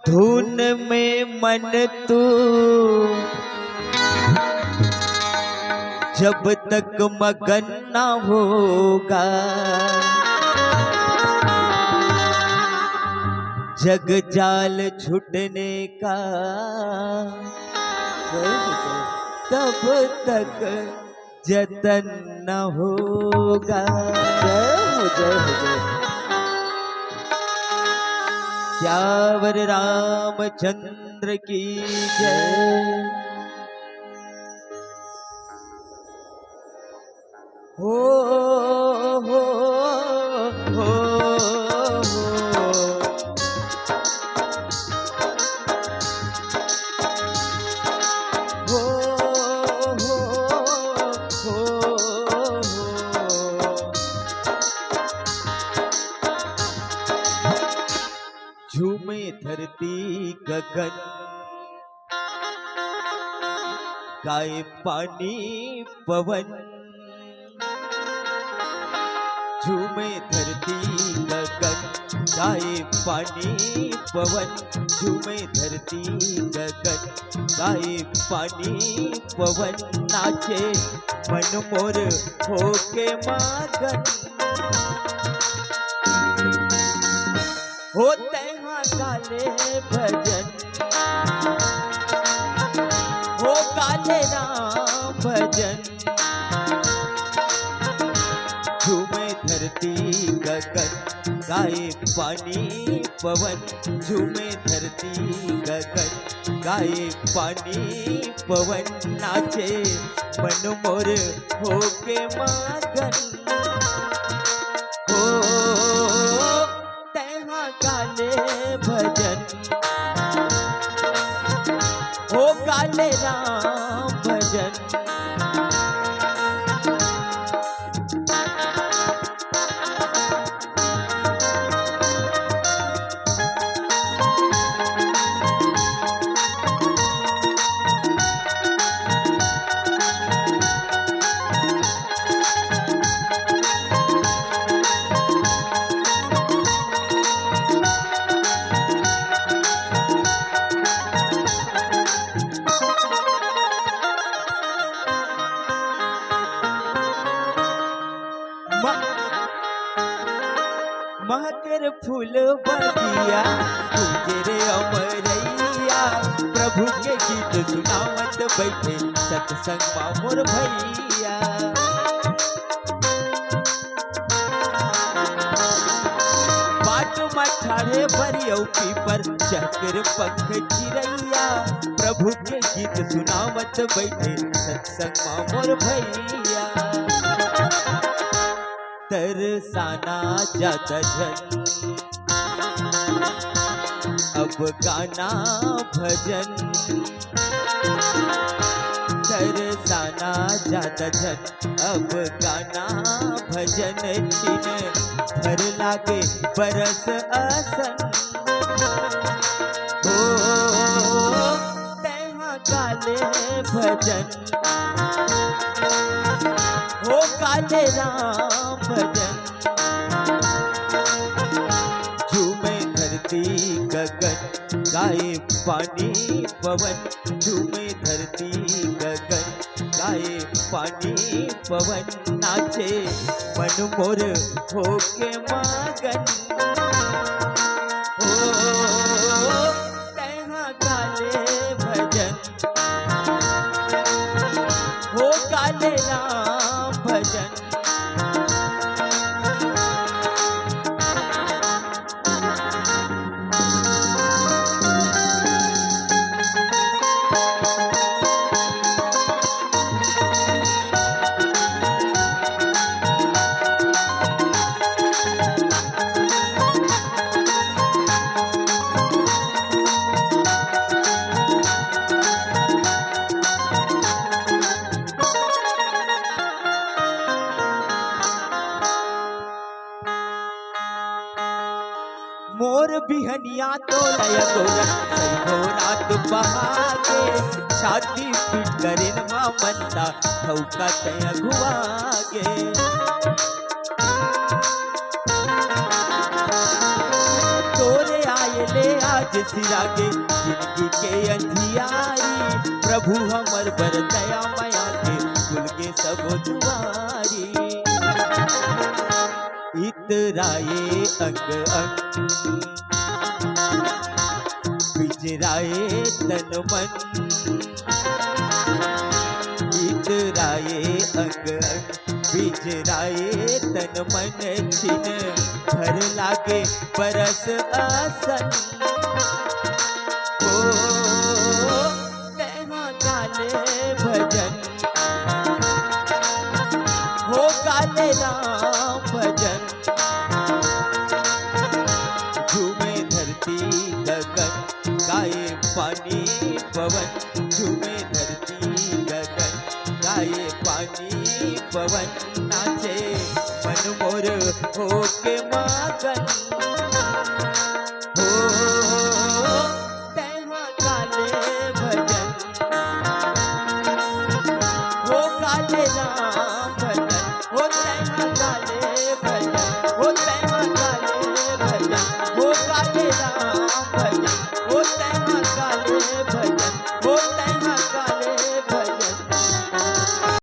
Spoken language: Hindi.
धुन में मन तू जब तक मगन ना होगा, जग जाल छूटने का तब तक जतन न होगा। जय हो जय। श्यावर रामचंद्र की जय। हो हो हो झूमे धरती गगन, गाए पानी पवन। झूमे धरती गगन, गाए पानी पवन। झूमे धरती गगन, गाए पानी पवन। नाचे मन मोर होके मगन, होते हैं काले भजन, हो काले राम भजन। झूमे धरती गगन, गाए पानी पवन। झूमे धरती गगन, गाए पानी पवन। नाचे मन मोर होके मगन, हो काले भजन, हो काले राम भजन। महकेर फूल बगिया, गुजरे अमरैया। प्रभु के गीत सुनावत बैठे सत्संग मोर भैया। बाट मठारे बरियौ पीपर, चक्र पंख चिरैया। प्रभु के गीत सुनावत बैठे सत्संग मोर भैया। तरसाना जाता जन, अब गाना भजन। तरसाना जाता जन, अब गाना भजन। तीन भर लागे बरस असन, हो तेहा काले भजन, हो काले राम भजन। झूमे धरती गगन, गाए पानी पवन। झूमे धरती गगन, गाए पानी पवन। नाचे मन मोर होके मगन, हो तेहा काले भजन, हो काले राम भजन। मोर बिहनिया तो लय गोरन, सही रात बहागे। छाती पीट करेन मामंदा, धौका तय घुआगे। तोरे आए ले आज लाज सिरागे जिंदगी के अंधियारी, प्रभु हमर बर दया माया के खुल के सब दुआरी। इतराए अंग अंग बिजराए तन मन, इतराए अंग अंग बिजराए तन मन, छिन भर लागे बरस आसन। ओ तेहा गाले भजन, हो गाले राम भजन। झूमे धरती गगन गाए पानी पवन, झूमे धरती गगन गाए पानी पवन। नाचे मन मोर होके मगन, हो तेहा गाले भजन, हो गाले राम